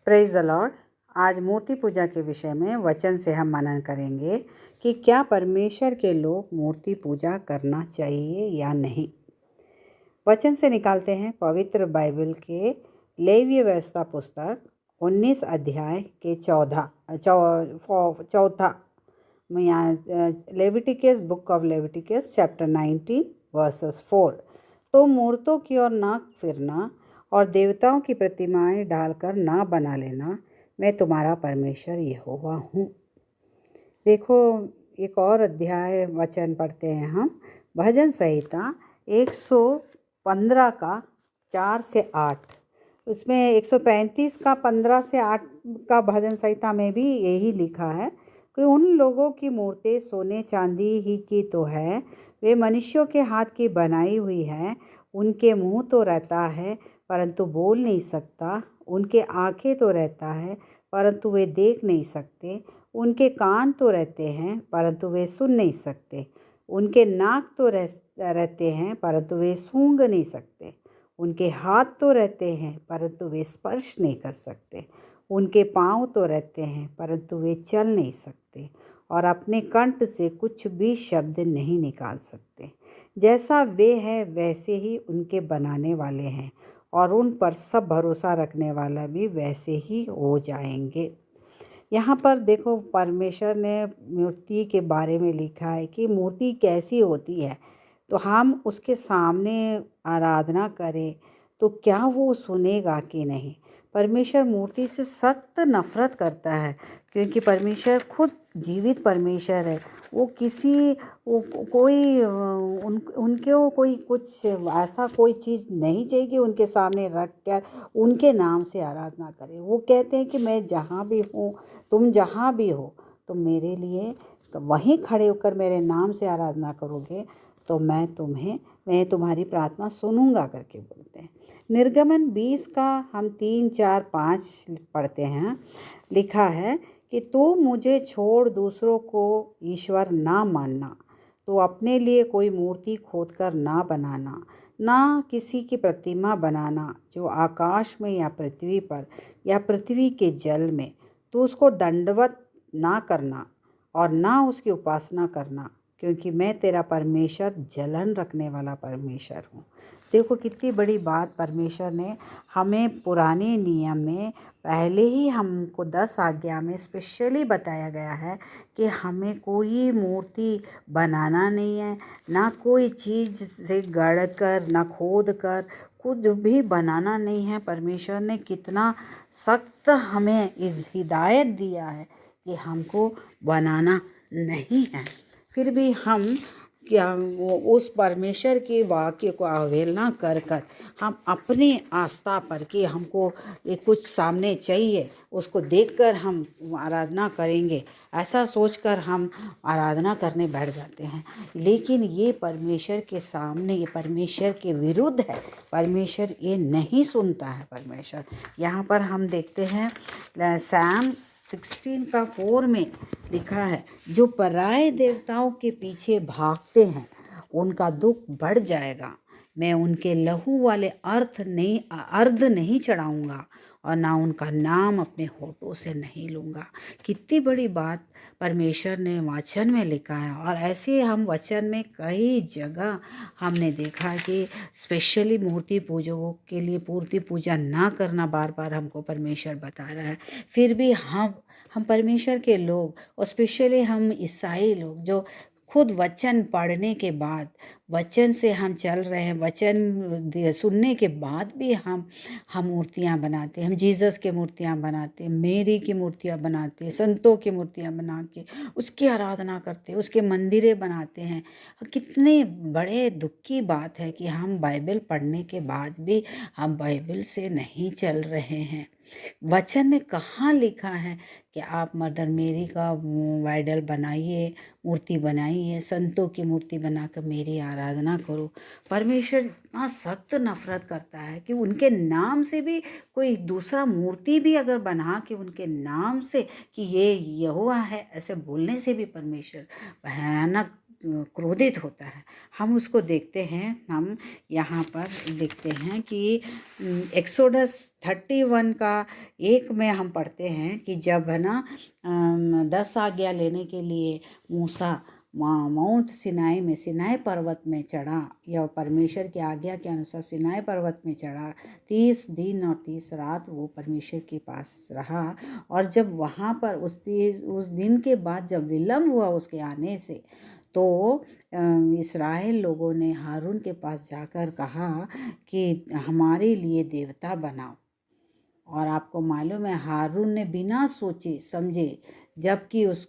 Praise the Lord. आज मूर्ति पूजा के विषय में वचन से हम मनन करेंगे कि क्या परमेश्वर के लोग मूर्ति पूजा करना चाहिए या नहीं। वचन से निकालते हैं पवित्र बाइबल के लेवीय व्यवस्था पुस्तक 19 अध्याय के चौथा में Leviticus, book of Leviticus chapter 19 versus 4। तो मूर्तों की ओर ना फिरना और देवताओं की प्रतिमाएं डालकर ना बना लेना, मैं तुम्हारा परमेश्वर यहोवा हूँ। देखो, एक और अध्याय वचन पढ़ते हैं हम। भजन संहिता 115 का 4 से 8, उसमें 135 का 15 से 8 का भजन संहिता में भी यही लिखा है कि उन लोगों की मूर्तें सोने चांदी ही की तो है, वे मनुष्यों के हाथ की बनाई हुई है। उनके मुंह तो रहता है परंतु बोल नहीं सकता, उनके आँखें तो रहता है परंतु वे देख नहीं सकते, उनके कान तो रहते हैं परंतु वे सुन नहीं सकते, उनके नाक तो रहते हैं परंतु वे सूंघ नहीं सकते, उनके हाथ तो रहते हैं परंतु वे स्पर्श नहीं कर सकते, उनके पाँव तो रहते हैं परंतु वे चल नहीं सकते, और अपने कंठ से कुछ भी शब्द नहीं निकाल सकते। जैसा वे हैं वैसे ही उनके बनाने वाले हैं, और उन पर सब भरोसा रखने वाला भी वैसे ही हो जाएंगे। यहाँ पर देखो, परमेश्वर ने मूर्ति के बारे में लिखा है कि मूर्ति कैसी होती है, तो हम उसके सामने आराधना करें तो क्या वो सुनेगा कि नहीं। परमेश्वर मूर्ति से सख्त नफरत करता है, क्योंकि परमेश्वर खुद जीवित परमेश्वर है। वो उनके कोई कुछ ऐसा कोई चीज़ नहीं चाहिए कि उनके सामने रख कर उनके नाम से आराधना करें। वो कहते हैं कि मैं जहाँ भी हूँ, तुम जहाँ भी हो, तुम मेरे लिए वहीं खड़े होकर मेरे नाम से आराधना करोगे तो मैं तुम्हारी प्रार्थना सुनूंगा करके बोलते हैं। निर्गमन 20 का हम 3, 4, 5 पढ़ते हैं। लिखा है कि तू मुझे छोड़ दूसरों को ईश्वर ना मानना, तो अपने लिए कोई मूर्ति खोदकर ना बनाना, ना किसी की प्रतिमा बनाना जो आकाश में या पृथ्वी पर या पृथ्वी के जल में, तो उसको दंडवत ना करना और ना उसकी उपासना करना, क्योंकि मैं तेरा परमेश्वर जलन रखने वाला परमेश्वर हूँ। देखो, कितनी बड़ी बात परमेश्वर ने हमें पुराने नियम में पहले ही हमको 10 आज्ञा में स्पेशली बताया गया है कि हमें कोई मूर्ति बनाना नहीं है, ना कोई चीज़ से गढ़ कर, ना खोद कर कुछ भी बनाना नहीं है। परमेश्वर ने कितना सख्त हमें इस हिदायत दिया है कि हमको बनाना नहीं है, फिर भी हम उस परमेश्वर के वाक्य को अवहेलना कर हम अपने आस्था पर कि हमको ये कुछ सामने चाहिए, उसको देखकर हम आराधना करेंगे, ऐसा सोचकर हम आराधना करने बैठ जाते हैं। लेकिन ये परमेश्वर के सामने, ये परमेश्वर के विरुद्ध है। परमेश्वर ये नहीं सुनता है। परमेश्वर यहाँ पर हम देखते हैं साम्स 16 का 4 में लिखा है, जो पराये देवताओं के पीछे भागते हैं उनका दुख बढ़ जाएगा। मैं उनके लहू वाले अर्ध नहीं चढ़ाऊंगा और ना उनका नाम अपने होठों से नहीं लूँगा। कितनी बड़ी बात परमेश्वर ने वचन में लिखा है। और ऐसे हम वचन में कई जगह हमने देखा कि स्पेशली मूर्ति पूजकों के लिए मूर्ति पूजा ना करना बार बार हमको परमेश्वर बता रहा है। फिर भी हम परमेश्वर के लोग, और स्पेशली हम ईसाई लोग जो खुद वचन पढ़ने के बाद, वचन से हम चल रहे हैं, वचन सुनने के बाद भी हम मूर्तियाँ बनाते हैं। हम जीसस की मूर्तियाँ बनाते हैं, मेरी की मूर्तियाँ बनाते हैं, संतों की मूर्तियाँ बना के उसकी आराधना करते हैं, उसके मंदिरें बनाते हैं। कितने बड़े दुख की बात है कि हम बाइबल पढ़ने के बाद भी हम बाइबल से नहीं चल रहे हैं। वचन में कहाँ लिखा है कि आप मदर मेरी का आइडल बनाइए, मूर्ति बनाइए, संतों की मूर्ति बनाकर मेरी आराधना करो। परमेश्वर इतना सख्त नफरत करता है कि उनके नाम से भी कोई दूसरा मूर्ति भी अगर बना के उनके नाम से कि ये यहोवा है, ऐसे बोलने से भी परमेश्वर भयानक क्रोधित होता है। हम उसको देखते हैं, हम यहाँ पर देखते हैं कि एक्सोडस 31 का 1 में हम पढ़ते हैं कि जब है ना 10 आज्ञा लेने के लिए मूसा माउंट सिनाई में, सिनाई पर्वत में चढ़ा, या परमेश्वर की आज्ञा के अनुसार सिनाई पर्वत में चढ़ा, 30 दिन और 30 रात वो परमेश्वर के पास रहा। और जब वहाँ पर उस दिन के बाद जब विलम्ब हुआ उसके आने से, तो इस्राएल लोगों ने हारून के पास जाकर कहा कि हमारे लिए देवता बनाओ। और आपको मालूम है हारून ने बिना सोचे समझे, जबकि उस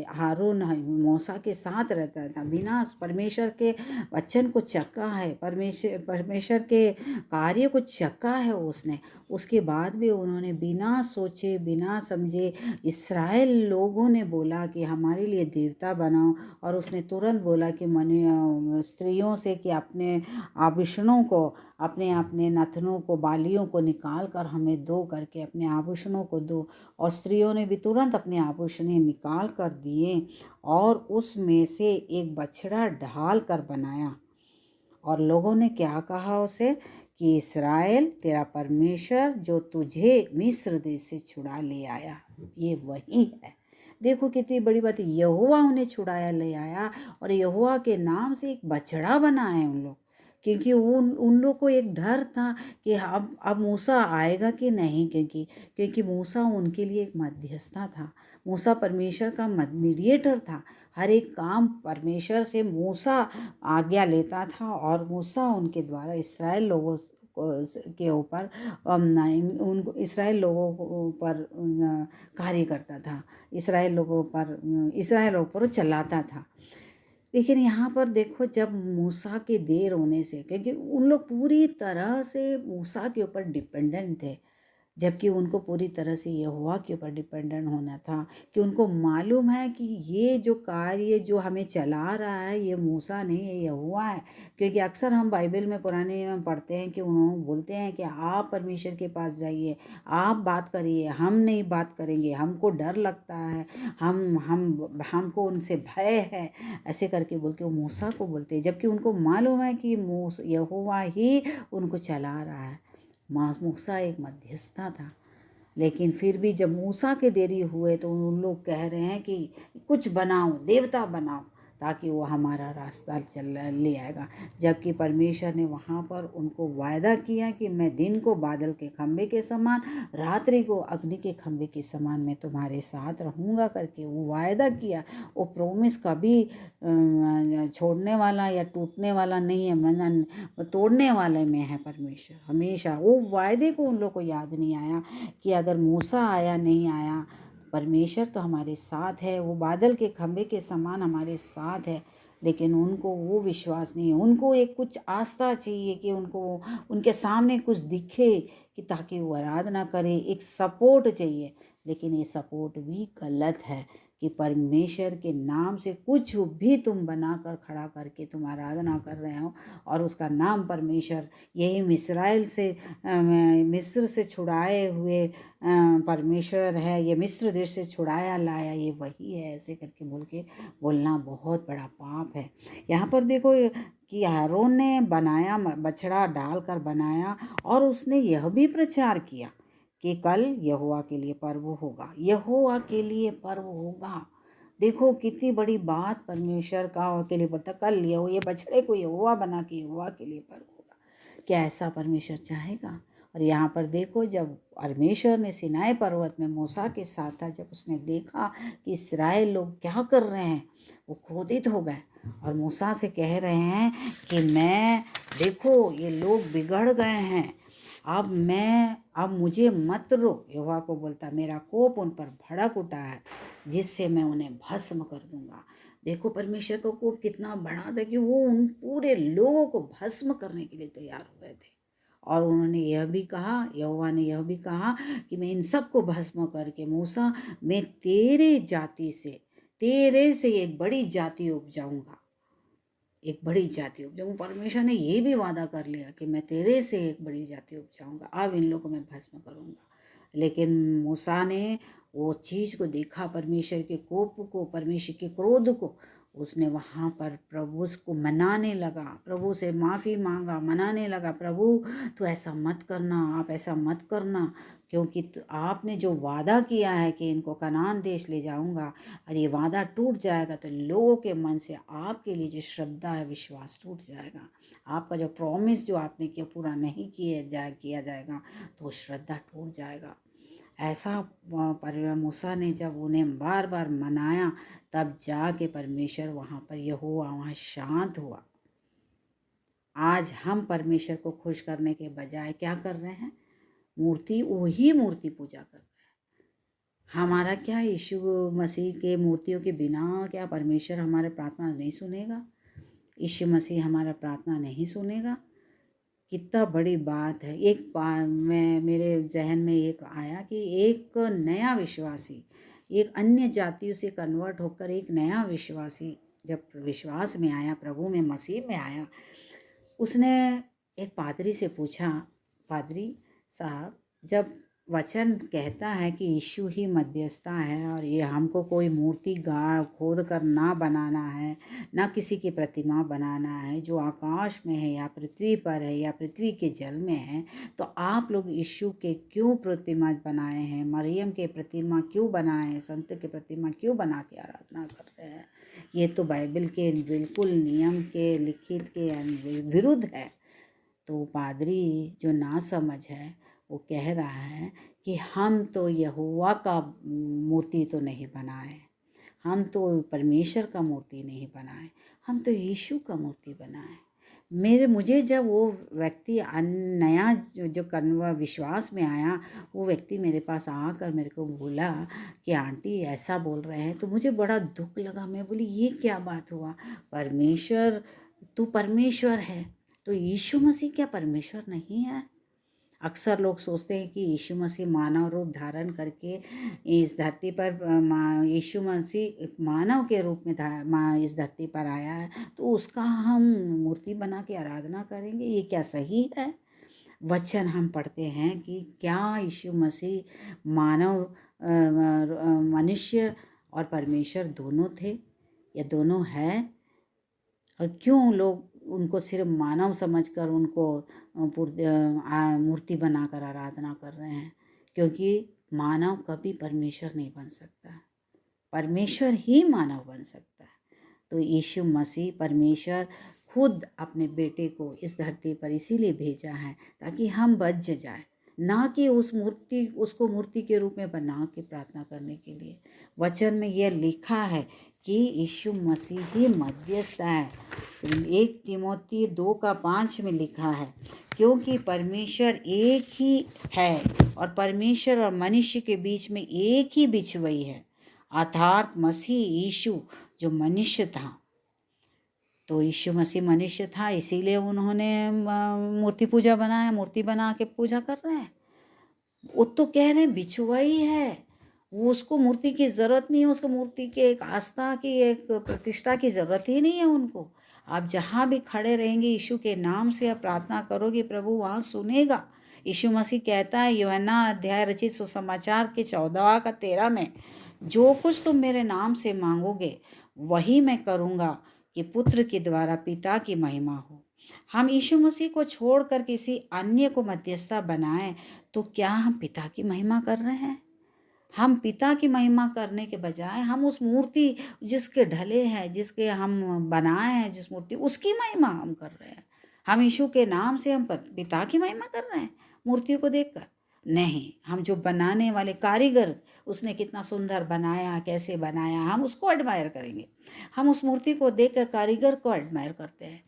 हारून मूसा के साथ रहता था, बिना परमेश्वर के वचन को चखा है, परमेश्वर के कार्य को चखा है उसने, उसके बाद भी उन्होंने बिना सोचे बिना समझे, इस्राएल लोगों ने बोला कि हमारे लिए देवता बनाओ। और उसने तुरंत बोला कि स्त्रियों से कि अपने आभूषणों को, अपने नथनों को, बालियों को निकाल कर हमें दो करके अपने आभूषणों को दो। और स्त्रियों ने भी तुरंत अपने आभूषण निकाल कर दिए और उसमें से एक बछड़ा ढाल कर बनाया। और लोगों ने क्या कहा उसे कि इस्राएल तेरा परमेश्वर जो तुझे मिस्र देश से छुड़ा ले आया, ये वही है। देखो कितनी बड़ी बात है, यहोवा उन्हें छुड़ाया ले आया और यहोवा के नाम से एक बछड़ा बनाए उन लोग, क्योंकि उन लोग को एक डर था कि अब मूसा आएगा कि नहीं, क्योंकि मूसा उनके लिए एक मध्यस्थता था। मूसा परमेश्वर का मीडिएटर था। हर एक काम परमेश्वर से मूसा आज्ञा लेता था और मूसा उनके द्वारा इसराइल लोगों के ऊपर उन इसराइल लोगों पर कार्य करता था, इसराइल लोगों पर चलाता था। लेकिन यहाँ पर देखो, जब मूसा के देर होने से, क्योंकि उन लोग पूरी तरह से मूसा के ऊपर डिपेंडेंट थे, जबकि उनको पूरी तरह से यहोवा के ऊपर डिपेंडेंट होना था, कि उनको मालूम है कि ये जो कार्य जो हमें चला रहा है ये मूसा नहीं है, यहोवा है। क्योंकि अक्सर हम बाइबल में, पुराने नियम में पढ़ते हैं कि उन्होंने बोलते हैं कि आप परमेश्वर के पास जाइए, आप बात करिए, हम नहीं बात करेंगे, हमको डर लगता है, हमको उनसे भय है, ऐसे करके बोल के वो मूसा को बोलते हैं, जबकि उनको मालूम है कि यहोवा ही उनको चला रहा है। मूसा एक मध्यस्थता था। लेकिन फिर भी जब मूसा के देरी हुए तो उन लोग कह रहे हैं कि कुछ बनाओ, देवता बनाओ, ताकि वो हमारा रास्ता ले आएगा। जबकि परमेश्वर ने वहाँ पर उनको वायदा किया कि मैं दिन को बादल के खंभे के समान, रात्रि को अग्नि के खंभे के समान मैं तुम्हारे साथ रहूँगा करके वो वायदा किया। वो प्रोमिस कभी छोड़ने वाला या टूटने वाला नहीं है, तोड़ने वाले में है परमेश्वर हमेशा। वो वायदे को उन लोग को याद नहीं आया कि अगर मूसा आया नहीं आया, परमेश्वर तो हमारे साथ है, वो बादल के खंभे के समान हमारे साथ है। लेकिन उनको वो विश्वास नहीं है, उनको एक कुछ आस्था चाहिए कि उनको उनके सामने कुछ दिखे कि ताकि वो आराधना करे, एक सपोर्ट चाहिए। लेकिन ये सपोर्ट भी गलत है कि परमेश्वर के नाम से कुछ भी तुम बनाकर खड़ा करके तुम आराधना कर रहे हो और उसका नाम परमेश्वर, यही मिस्र से छुड़ाए हुए परमेश्वर है, ये मिस्र देश से छुड़ाया लाया ये वही है, ऐसे करके बोल के बोलना बहुत बड़ा पाप है। यहाँ पर देखो कि हारून ने बनाया, बछड़ा डालकर बनाया, और उसने यह भी प्रचार किया कि कल यहोवा के लिए पर्व होगा, यहोवा के लिए पर्व होगा। देखो कितनी बड़ी बात परमेश्वर का के लिए बोलता, कल ये बछड़े को यहोवा बना के यहोवा के लिए पर्व होगा। क्या ऐसा परमेश्वर चाहेगा? और यहाँ पर देखो, जब परमेश्वर ने सिनाई पर्वत में मूसा के साथ था, जब उसने देखा कि इस्राएल लोग क्या कर रहे हैं, वो क्रोधित हो गए और मूसा से कह रहे हैं कि मैं देखो ये लोग बिगड़ गए हैं, अब मुझे मत रो। यहोवा को बोलता, मेरा कोप उन पर भड़क उठा है जिससे मैं उन्हें भस्म कर दूंगा। देखो परमेश्वर का कोप कितना बड़ा था कि वो उन पूरे लोगों को भस्म करने के लिए तैयार हुए थे। और उन्होंने यह भी कहा, यहोवा ने यह भी कहा कि मैं इन सबको भस्म करके, मूसा मैं तेरे से एक बड़ी जाति उपजाऊंगा, एक बड़ी जाति उपजाऊंगा। परमेश्वर ने ये भी वादा कर लिया कि मैं तेरे से एक बड़ी जाति उपजाऊंगा, अब इन लोगों को मैं भस्म करूंगा। लेकिन मूसा ने वो चीज़ को देखा, परमेश्वर के कोप को, परमेश्वर के क्रोध को, उसने वहाँ पर प्रभु को मनाने लगा, प्रभु से माफ़ी मांगा, मनाने लगा, प्रभु तो ऐसा मत करना, आप ऐसा मत करना, क्योंकि आपने जो वादा किया है कि इनको कनान देश ले जाऊंगा, और ये वादा टूट जाएगा तो लोगों के मन से आपके लिए जो श्रद्धा है, विश्वास टूट जाएगा। आपका जो प्रॉमिस जो आपने किया पूरा नहीं किया जाएगा तो श्रद्धा टूट जाएगा। ऐसा मूसा ने जब उन्हें बार बार मनाया, तब जाके परमेश्वर वहाँ पर यहोवा वहाँ शांत हुआ। आज हम परमेश्वर को खुश करने के बजाय क्या कर रहे हैं? वही मूर्ति पूजा कर रहे हैं। हमारा क्या यीशु मसीह के मूर्तियों के बिना क्या परमेश्वर हमारे प्रार्थना नहीं सुनेगा? यीशु मसीह हमारा प्रार्थना नहीं सुनेगा? कितना बड़ी बात है। एक बार मेरे जहन में एक आया कि एक नया विश्वासी एक अन्य जातियों से कन्वर्ट होकर एक नया विश्वासी जब विश्वास में आया, प्रभु में मसीह में आया, उसने एक पादरी से पूछा, पादरी साहब, जब वचन कहता है कि यीशु ही मध्यस्थता है और ये हमको कोई मूर्ति खोद कर ना बनाना है, ना किसी की प्रतिमा बनाना है जो आकाश में है या पृथ्वी पर है या पृथ्वी के जल में है, तो आप लोग यीशु के क्यों प्रतिमा बनाए हैं? मरियम के प्रतिमा क्यों बनाए हैं? संत के प्रतिमा क्यों बना के आराधना कर रहे हैं? ये तो बाइबल के बिल्कुल नियम के लिखित के विरुद्ध है। तो पादरी जो ना समझ है वो कह रहा है कि हम तो यहोवा का मूर्ति तो नहीं बनाए, हम तो परमेश्वर का मूर्ति नहीं बनाए, हम तो यीशु का मूर्ति बनाए। मुझे जब वो व्यक्ति नया जो विश्वास में आया, वो व्यक्ति मेरे पास आकर मेरे को बोला कि आंटी ऐसा बोल रहे हैं, तो मुझे बड़ा दुख लगा। मैं बोली ये क्या बात हुआ? परमेश्वर, तू परमेश्वर है तो यीशु मसीह क्या परमेश्वर नहीं है? अक्सर लोग सोचते हैं कि यीशु मसीह मानव रूप धारण करके इस धरती पर यीशु मसीह मानव के रूप में इस धरती पर आया है, तो उसका हम मूर्ति बना के आराधना करेंगे? ये क्या सही है? वचन हम पढ़ते हैं कि क्या यीशु मसीह मानव मनुष्य और परमेश्वर दोनों थे या दोनों है? और क्यों लोग उनको सिर्फ मानव समझकर उनको मूर्ति बनाकर आराधना कर रहे हैं? क्योंकि मानव कभी परमेश्वर नहीं बन सकता, परमेश्वर ही मानव बन सकता है। तो यीशु मसीह परमेश्वर खुद अपने बेटे को इस धरती पर इसीलिए भेजा है ताकि हम बच जाएं, ना कि उसको मूर्ति के रूप में बना के प्रार्थना करने के लिए। वचन में यह लिखा है कि यीशु मसीह ही मध्यस्थ है। 1 तिमोथी 2:5 में लिखा है, क्योंकि परमेश्वर एक ही है और परमेश्वर और मनुष्य के बीच में एक ही बिछुई है, अर्थात मसीह यीशु जो मनुष्य था। तो यीशु मसीह मनुष्य था, इसीलिए उन्होंने मूर्ति पूजा बनाया, मूर्ति बना के पूजा कर रहे हैं। वो तो कह रहे हैं बिछुआई है, वो उसको मूर्ति की ज़रूरत नहीं है, उसको मूर्ति के एक आस्था की एक प्रतिष्ठा की ज़रूरत ही नहीं है उनको। आप जहाँ भी खड़े रहेंगे यीशु के नाम से आप प्रार्थना करोगे, प्रभु वहाँ सुनेगा। यीशु मसीह कहता है यूहन्ना अध्याय रचित सुसमाचार के 14:13 में, जो कुछ तुम मेरे नाम से मांगोगे वही मैं करूँगा कि पुत्र के द्वारा पिता की महिमा हो। हम यीशु मसीह को छोड़कर किसी अन्य को मध्यस्थता बनाएं तो क्या हम पिता की महिमा कर रहे हैं? हम पिता की महिमा करने के बजाय हम उस मूर्ति जिसके ढले हैं, जिसके हम बनाए हैं, जिस मूर्ति उसकी महिमा हम कर रहे हैं। हम यीशु के नाम से हम पिता की महिमा कर रहे हैं मूर्तियों को देखकर? नहीं, हम जो बनाने वाले कारीगर, उसने कितना सुंदर बनाया, कैसे बनाया, हम उसको एडमायर करेंगे। हम उस मूर्ति को देखकर कारीगर को एडमायर करते हैं,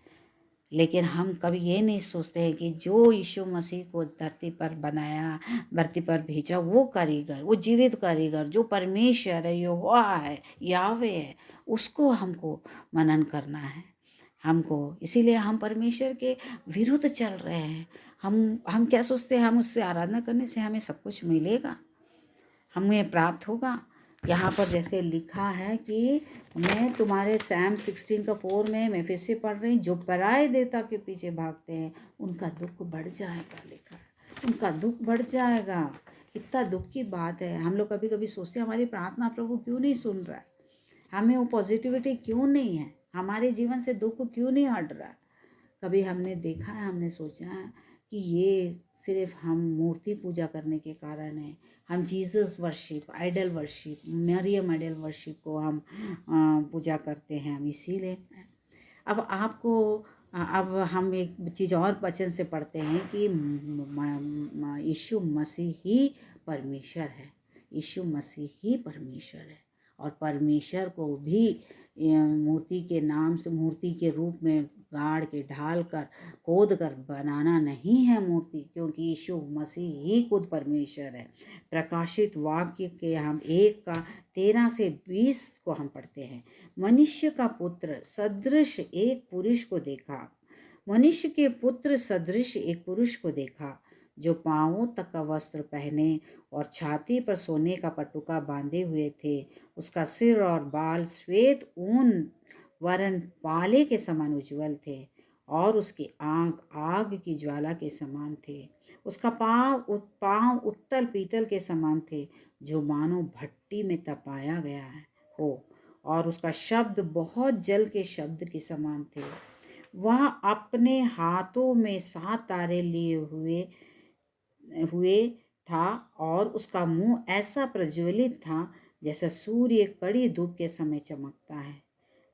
लेकिन हम कभी ये नहीं सोचते हैं कि जो यीशु मसीह को धरती पर बनाया, धरती पर भेजा, वो कारीगर, वो जीवित कारीगर जो परमेश्वर है, यहोवा है, यावे है, उसको हमको मनन करना है हमको। इसीलिए हम परमेश्वर के विरुद्ध चल रहे हैं। हम क्या सोचते हैं हम उससे आराधना करने से हमें सब कुछ मिलेगा, हमें प्राप्त होगा। यहाँ पर जैसे लिखा है कि मैं तुम्हारे सैम 16:4 में मैं फिर से पढ़ रही, जो पराये देवता के पीछे भागते हैं उनका दुख बढ़ जाएगा, लिखा है, उनका दुख बढ़ जाएगा। कितना दुख की बात है। हम लोग कभी कभी सोचते हैं हमारी प्रार्थना प्रभु क्यों नहीं सुन रहा है। हमें वो पॉजिटिविटी क्यों नहीं है, हमारे जीवन से दुख क्यों नहीं हट रहा। कभी हमने देखा है, हमने सोचा है कि ये सिर्फ हम मूर्ति पूजा करने के कारण है, हम जीसस वर्शिप, आइडल वर्शिप, मरियम आइडल वर्शिप को हम पूजा करते हैं, हम इसीलिए। अब आपको अब हम एक चीज़ और वचन से पढ़ते हैं कि यीशु मसीह ही परमेश्वर है, यीशु मसीह ही परमेश्वर है। और परमेश्वर को भी मूर्ति के नाम से, मूर्ति के रूप में गाड़ के, ढाल कर, खोद कर बनाना नहीं है मूर्ति, क्योंकि यीशु मसीह ही खुद परमेश्वर है। प्रकाशित वाक्य के हम 1:13-20 को हम पढ़ते हैं। मनुष्य का पुत्र सदृश एक पुरुष को देखा, मनुष्य के पुत्र सदृश एक पुरुष को देखा, जो पांवों तक का वस्त्र पहने और छाती पर सोने का पटुका बांधे हुए थे। उसका सिर और बाल श्वेत ऊन वरन पाले के समान उज्ज्वल थे, और उसकी आंख आग की ज्वाला के समान थे। उसका पांव उत्तल पीतल के समान थे, जो मानो भट्टी में तपाया गया हो, और उसका शब्द बहुत जल के शब्द के समान थे। वह अपने हाथों में 7 तारे लिए हुए था, और उसका मुंह ऐसा प्रज्वलित था जैसा सूर्य कड़ी धूप के समय चमकता है।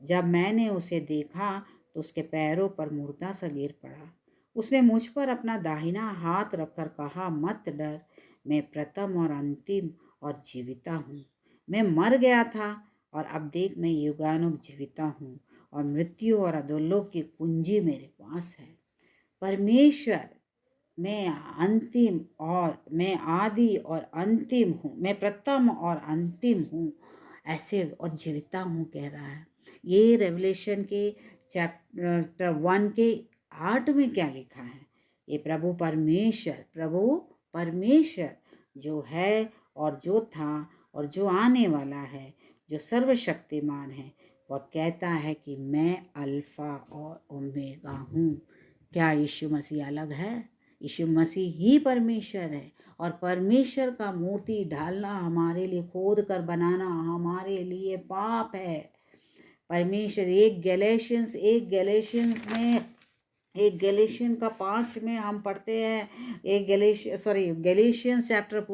जब मैंने उसे देखा तो उसके पैरों पर मुर्दा सा गिर पड़ा। उसने मुझ पर अपना दाहिना हाथ रखकर कहा, मत डर, मैं प्रथम और अंतिम और जीविता हूँ। मैं मर गया था, और अब देख मैं युगानुग जीविता हूँ, और मृत्यु और अधोलोक की कुंजी मेरे पास है। परमेश्वर, मैं आदि और अंतिम हूँ, मैं प्रथम और अंतिम हूँ, ऐसे और जीविता हूँ कह रहा है। ये रेवलेशन के चैप्टर 1 के 8 में क्या लिखा है? ये प्रभु परमेश्वर जो है और जो था और जो आने वाला है, जो सर्वशक्तिमान है, वह कहता है कि मैं अल्फा और ओमेगा हूँ। क्या यीशु मसीह अलग है? यीशु मसीह ही परमेश्वर है, और परमेश्वर का मूर्ति ढालना, हमारे लिए खोद कर बनाना हमारे लिए पाप है। परमेश्वर एक गैलेशियन का 5 में हम पढ़ते हैं, गैलेशियंस चैप्टर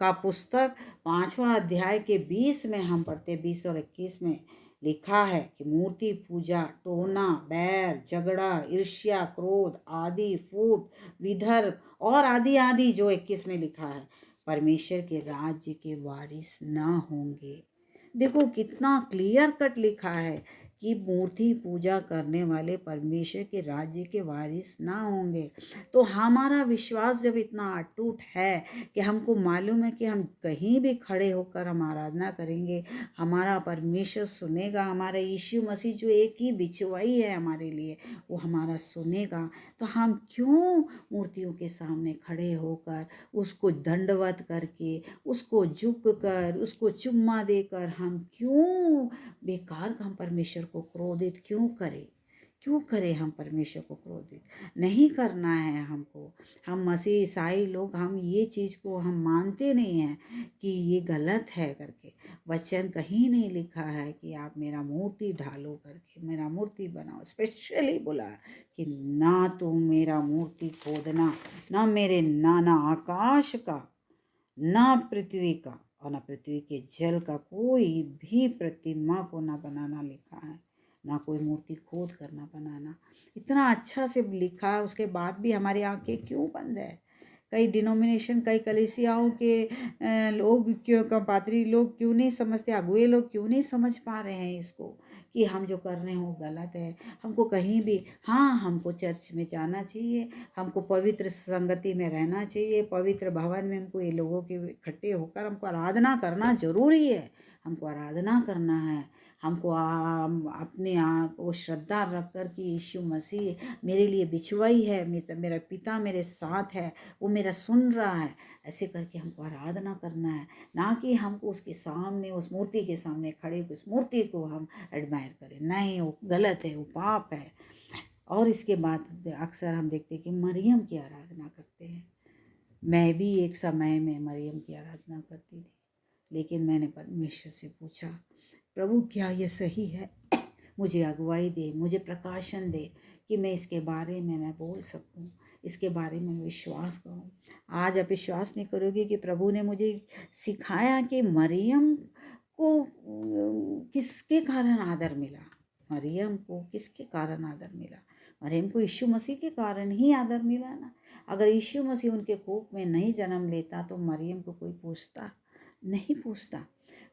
का पुस्तक 5वां अध्याय के 20 में हम पढ़ते, 20 और 21 में लिखा है कि मूर्ति पूजा, टोना, बैर, झगड़ा, ईर्ष्या, क्रोध, आदि, फूट, विधर्म और आदि आदि, जो 21 में लिखा है, परमेश्वर के राज्य के वारिस ना होंगे। देखो कितना क्लियर कट लिखा है कि मूर्ति पूजा करने वाले परमेश्वर के राज्य के वारिस ना होंगे। तो हमारा विश्वास जब इतना अटूट है कि हमको मालूम है कि हम कहीं भी खड़े होकर हम आराधना करेंगे, हमारा परमेश्वर सुनेगा, हमारा यीशु मसीह जो एक ही बिचवाई है हमारे लिए, वो हमारा सुनेगा, तो हम क्यों मूर्तियों के सामने खड़े होकर, उसको दंडवत करके, उसको झुक कर, उसको चुम्मा देकर हम क्यों बेकार हम परमेश्वर को क्रोधित क्यों करें हम परमेश्वर को क्रोधित नहीं करना है हमको। हम मसीह ईसाई लोग, हम ये चीज़ को हम मानते नहीं हैं कि ये गलत है करके। वचन कहीं नहीं लिखा है कि आप मेरा मूर्ति ढालो करके, मेरा मूर्ति बनाओ। स्पेशली बोला कि ना तुम मेरा मूर्ति खोदना, ना आकाश का, ना पृथ्वी का, और न पृथ्वी के जल का कोई भी प्रतिमा को ना बनाना लिखा है, ना कोई मूर्ति खोद करना बनाना। इतना अच्छा से लिखा है, उसके बाद भी हमारी आंखें क्यों बंद है? कई डिनोमिनेशन, कई कलीसियाओं के लोग क्यों, पादरी लोग क्यों नहीं समझते, अगुए लोग क्यों नहीं समझ पा रहे हैं इसको कि हम जो कर रहे हैं वो गलत है। हमको कहीं भी, हाँ, हमको चर्च में जाना चाहिए, हमको पवित्र संगति में रहना चाहिए, पवित्र भवन में हमको ये लोगों के इकट्ठे होकर हमको आराधना करना जरूरी है। हमको आराधना करना है, हमको अपने आप वो श्रद्धा रख कर कि यीशु मसीह मेरे लिए बिछुआई है, मेरा पिता मेरे साथ है, वो मेरा सुन रहा है, ऐसे करके हमको आराधना करना है। ना कि हमको उसके सामने, उस मूर्ति के सामने खड़े उस मूर्ति को हम एडमायर करें। नहीं, वो गलत है, वो पाप है। और इसके बाद अक्सर हम देखते हैं कि मरियम की आराधना करते हैं। मैं भी एक समय में मरियम की आराधना करती थी। लेकिन मैंने परमेश्वर से पूछा, प्रभु क्या ये सही है? मुझे अगुवाई दे, मुझे प्रकाशन दे कि मैं इसके बारे में मैं बोल सकूं, इसके बारे में विश्वास करूं। आज आप विश्वास नहीं करोगे कि प्रभु ने मुझे सिखाया कि मरियम को किसके कारण आदर मिला। मरियम को किसके कारण आदर मिला? मरियम को यीशु मसीह के कारण ही आदर मिला ना। अगर यीशु मसीह उनके कोख में नहीं जन्म लेता तो मरियम को कोई पूछता नहीं, पूछता।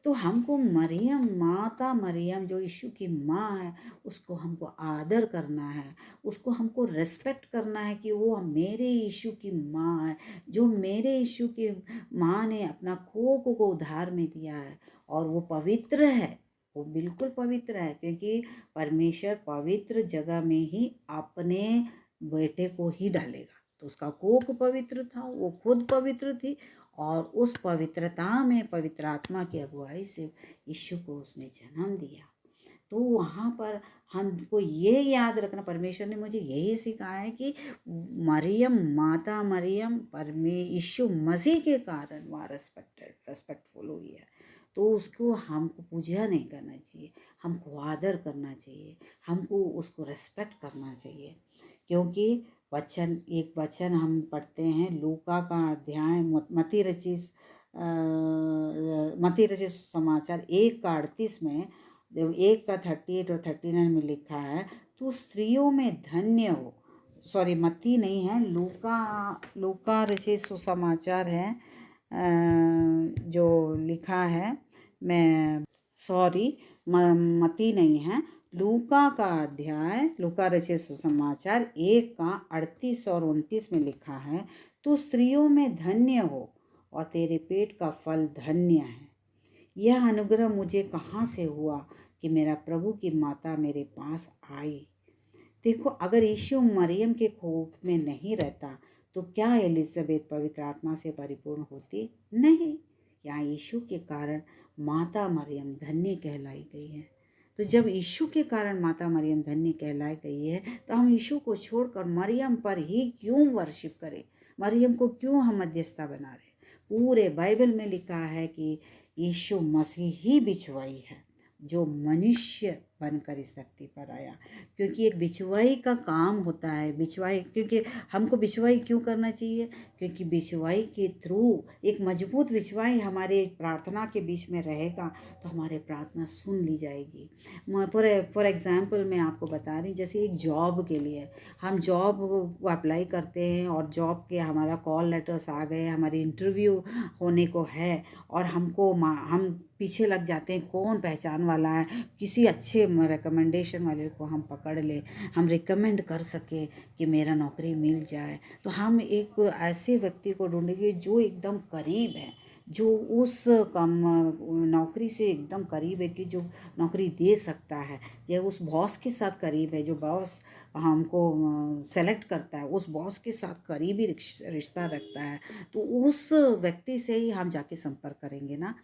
तो हमको मरियम, माता मरियम जो यीशु की माँ है, उसको हमको आदर करना है, उसको हमको रेस्पेक्ट करना है कि वो मेरे यीशु की माँ है, जो मेरे यीशु की माँ ने अपना कोख को उधार में दिया है, और वो पवित्र है, वो बिल्कुल पवित्र है, क्योंकि परमेश्वर पवित्र जगह में ही अपने बेटे को ही डालेगा। तो उसका कोख पवित्र था, वो खुद पवित्र थी, और उस पवित्रता में पवित्र आत्मा की अगुवाई से यीशु को उसने जन्म दिया। तो वहाँ पर हमको ये याद रखना, परमेश्वर ने मुझे यही सिखाया है कि मरियम, माता मरियम यीशु मसीह के कारण वहाँ रेस्पेक्टफुल हुई है। तो उसको हमको पूजा नहीं करना चाहिए, हमको आदर करना चाहिए, हमको उसको रेस्पेक्ट करना चाहिए। क्योंकि एक वचन हम पढ़ते हैं लूका का अध्याय, मत्ती रचित समाचार 1:38 में, 1:38 और 39 में लिखा है, तू स्त्रियों में धन्य हो। सॉरी, मत्ती नहीं है, लूका रचित सुसमाचार है, जो लिखा है, मैं सॉरी, मत्ती नहीं है, लूका का अध्याय, लूका रचित सुसमाचार 1:38 और 29 में लिखा है, तू स्त्रियों में धन्य हो और तेरे पेट का फल धन्य है। यह अनुग्रह मुझे कहाँ से हुआ कि मेरा प्रभु की माता मेरे पास आई। देखो, अगर यीशु मरियम के कोख में नहीं रहता तो क्या एलिजाबेथ पवित्र आत्मा से परिपूर्ण होती? नहीं। यहाँ यीशु के कारण माता मरियम धन्य कहलाई गई है। तो जब यीशु के कारण माता मरियम धन्य कहलाई गई है, तो हम यीशु को छोड़कर मरियम पर ही क्यों वर्शिप करें? मरियम को क्यों हम मध्यस्थता बना रहे? पूरे बाइबल में लिखा है कि यीशु मसीह ही बिचवाई है, जो मनुष्य बनकर इस धरती पर आया। क्योंकि एक बिचवाई का काम होता है, बिचवाई, क्योंकि हमको बिचवाई क्यों करना चाहिए? क्योंकि बिचवाई के थ्रू, एक मजबूत बिचवाई हमारे प्रार्थना के बीच में रहेगा तो हमारे प्रार्थना सुन ली जाएगी। फॉर एग्जांपल मैं आपको बता रही, जैसे एक जॉब के लिए हम जॉब अप्लाई करते हैं, और जॉब के हमारा कॉल लेटर्स आ गए, हमारी इंटरव्यू होने को है, और हम पीछे लग जाते हैं कौन पहचान वाला है, किसी अच्छे रिकमेंडेशन वाले को हम पकड़ ले, हम रिकमेंड कर सके कि मेरा नौकरी मिल जाए। तो हम एक ऐसे व्यक्ति को ढूंढेंगे जो एकदम करीब है, जो उस नौकरी से एकदम करीब है, कि जो नौकरी दे सकता है, या उस बॉस के साथ करीब है, जो बॉस हमको सेलेक्ट करता है, उस बॉस के साथ करीबी रिश्ता रखता है। तो उस व्यक्ति से ही हम जाके संपर्क करेंगे ना।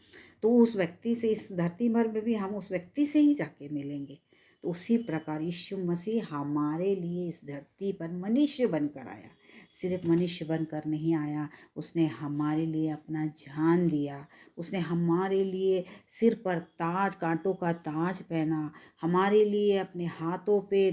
तो उस व्यक्ति से, इस धरती भर में भी हम उस व्यक्ति से ही जाके मिलेंगे। तो उसी प्रकार यीशु मसीह हमारे लिए इस धरती पर मनुष्य बनकर आया। सिर्फ मनुष्य बनकर नहीं आया, उसने हमारे लिए अपना जान दिया। उसने हमारे लिए सिर पर ताज, कांटों का ताज पहना, हमारे लिए अपने हाथों पे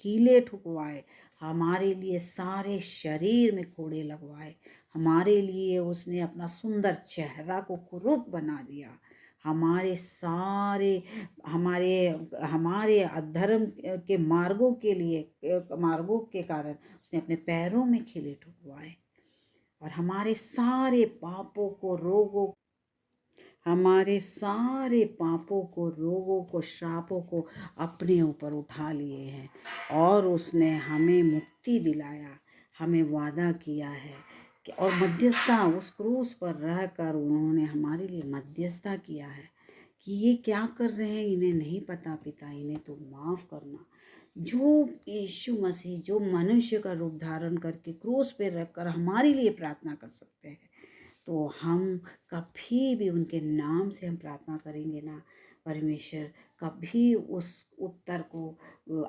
कीले ठुकवाए, हमारे लिए सारे शरीर में कोड़े लगवाए, हमारे लिए उसने अपना सुंदर चेहरा को कुरूप बना दिया। हमारे सारे हमारे हमारे अधर्म के मार्गों के कारण उसने अपने पैरों में खीले ठुकवाए, और हमारे सारे पापों को, रोगों को, श्रापों को अपने ऊपर उठा लिए हैं, और उसने हमें मुक्ति दिलाया, हमें वादा किया है और मध्यस्थता, उस क्रूस पर रहकर उन्होंने हमारे लिए मध्यस्थता किया है कि ये क्या कर रहे हैं इन्हें नहीं पता, पिता इन्हें तो माफ़ करना। जो यीशु मसीह, जो मनुष्य का रूप धारण करके क्रूस पर रखकर हमारे लिए प्रार्थना कर सकते हैं, तो हम कभी भी उनके नाम से हम प्रार्थना करेंगे ना, परमेश्वर कभी उस उत्तर को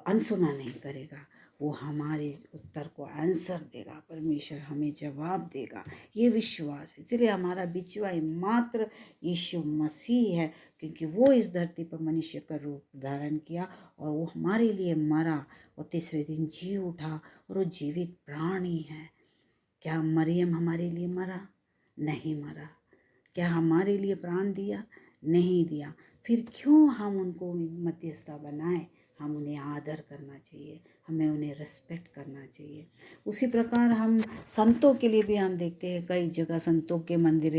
अनसुना नहीं करेगा। वो हमारे उत्तर को आंसर देगा, परमेश्वर हमें जवाब देगा, ये विश्वास है। इसलिए हमारा बिचवा मात्र यीशु मसीह है, क्योंकि वो इस धरती पर मनुष्य का रूप धारण किया और वो हमारे लिए मरा और तीसरे दिन जी उठा और वो जीवित प्राणी है। क्या मरियम हमारे लिए मरा? नहीं मरा। क्या हमारे लिए प्राण दिया? नहीं दिया। फिर क्यों हम उनको मध्यस्थता बनाएं? हम उन्हें आदर करना चाहिए, हमें उन्हें रिस्पेक्ट करना चाहिए। उसी प्रकार हम संतों के लिए भी हम देखते हैं, कई जगह संतों के मंदिर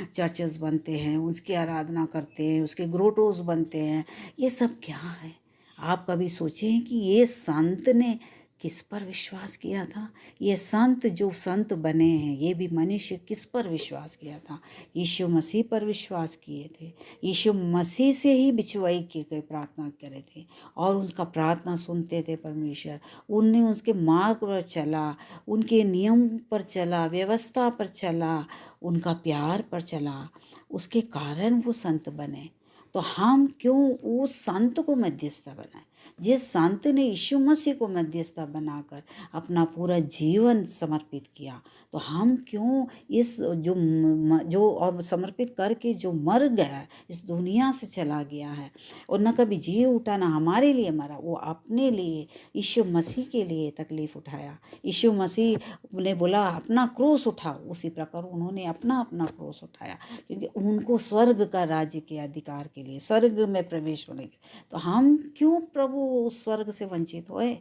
चर्चेस बनते हैं, उसकी आराधना करते हैं, उसके ग्रोटोस बनते हैं। ये सब क्या है? आप कभी सोचे हैं कि ये संत ने किस पर विश्वास किया था? ये संत जो संत बने हैं, ये भी मनुष्य किस पर विश्वास किया था? यीशु मसीह पर विश्वास किए थे। यीशु मसीह से ही बिचवाई की प्रार्थना करे थे और उसका प्रार्थना सुनते थे परमेश्वर। उनने उसके मार्ग पर चला, उनके नियम पर चला, व्यवस्था पर चला, उनका प्यार पर चला, उसके कारण वो संत बने। तो हम क्यों उस संत को मध्यस्थता बनाएं? जिस संत ने यीशु मसीह को मध्यस्थता बनाकर अपना पूरा जीवन समर्पित किया, तो हम क्यों इस जो और समर्पित करके जो मर गया, इस दुनिया से चला गया है और न कभी जी उठा, ना हमारे लिए मरा, वो अपने लिए यीशु मसीह के लिए तकलीफ उठाया। यीशु मसीह ने बोला अपना क्रूस उठाओ, उसी प्रकार उन्होंने अपना अपना क्रूस उठाया, क्योंकि उनको स्वर्ग का राज्य के अधिकार के लिए, स्वर्ग में प्रवेश होने के। तो हम क्यों प्रभु उस स्वर्ग से वंचित होए?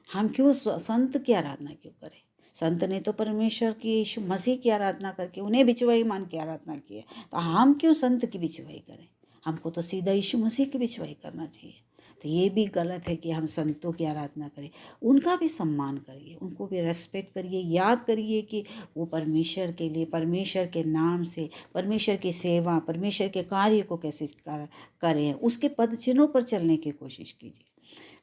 हम क्यों संत की आराधना क्यों करें? संत ने तो परमेश्वर की, यीशु मसीह की आराधना करके उन्हें बिचवाई मान के आराधना की है, तो हम क्यों संत की बिचवाई करें? हमको तो सीधा यीशु मसीह की बिचवाई करना चाहिए। तो ये भी गलत है कि हम संतों की आराधना करें। उनका भी सम्मान करिए, उनको भी रेस्पेक्ट करिए, याद करिए कि वो परमेश्वर के लिए, परमेश्वर के नाम से, परमेश्वर की सेवा, परमेश्वर के कार्य को कैसे करें, उसके पद चिन्हों पर चलने की कोशिश कीजिए,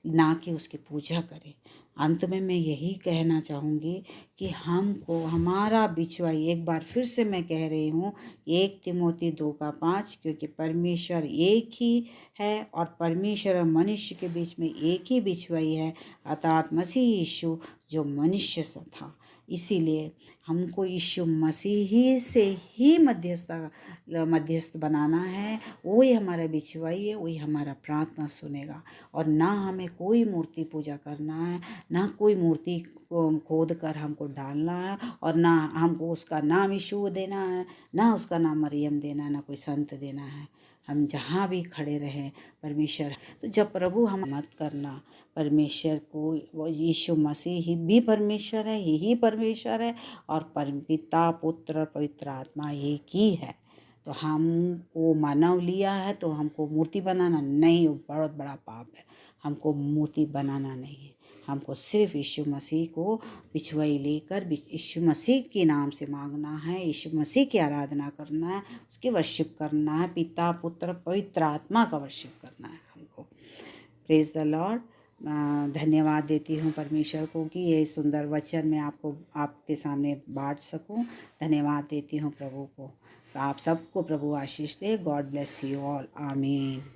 ना कि उसकी पूजा करें। अंत में मैं यही कहना चाहूँगी कि हमको हमारा बिचवाई, एक बार फिर से मैं कह रही हूँ, 1 तिमोथी 2:5, क्योंकि परमेश्वर एक ही है और परमेश्वर और मनुष्य के बीच में एक ही बिचवाई है, अर्थात मसीह यीशु जो मनुष्य सा था। इसीलिए हमको यीशु मसीह ही से ही मध्यस्थ बनाना है। वही हमारा बिचवाई है, वही हमारा प्रार्थना सुनेगा। और ना हमें कोई मूर्ति पूजा करना है, ना कोई मूर्ति को खोद कर हमको डालना है, और ना हमको उसका नाम यीशु देना है, ना उसका नाम मरियम देना है, ना कोई संत देना है। हम जहाँ भी खड़े रहें परमेश्वर, तो जब प्रभु हम मत करना, परमेश्वर को, वो यीशु मसीह ही भी परमेश्वर है, यही परमेश्वर है, और पिता पुत्र पवित्र आत्मा एक ही है। तो हम वो मानव लिया है तो हमको मूर्ति बनाना नहीं, वो बहुत बड़ा पाप है। हमको मूर्ति बनाना नहीं है, हमको सिर्फ यीशु मसीह को बिचवाई लेकर यीशु मसीह के नाम से मांगना है, यीशु मसीह की आराधना करना है, उसकी वर्शिप करना है, पिता पुत्र पवित्र आत्मा का वर्शिप करना है हमको। Praise the Lord. धन्यवाद देती हूँ परमेश्वर को कि ये सुंदर वचन मैं आपके सामने बांट सकूँ। धन्यवाद देती हूँ प्रभु को। आप सबको प्रभु आशीष दे। God bless you all. आमीन।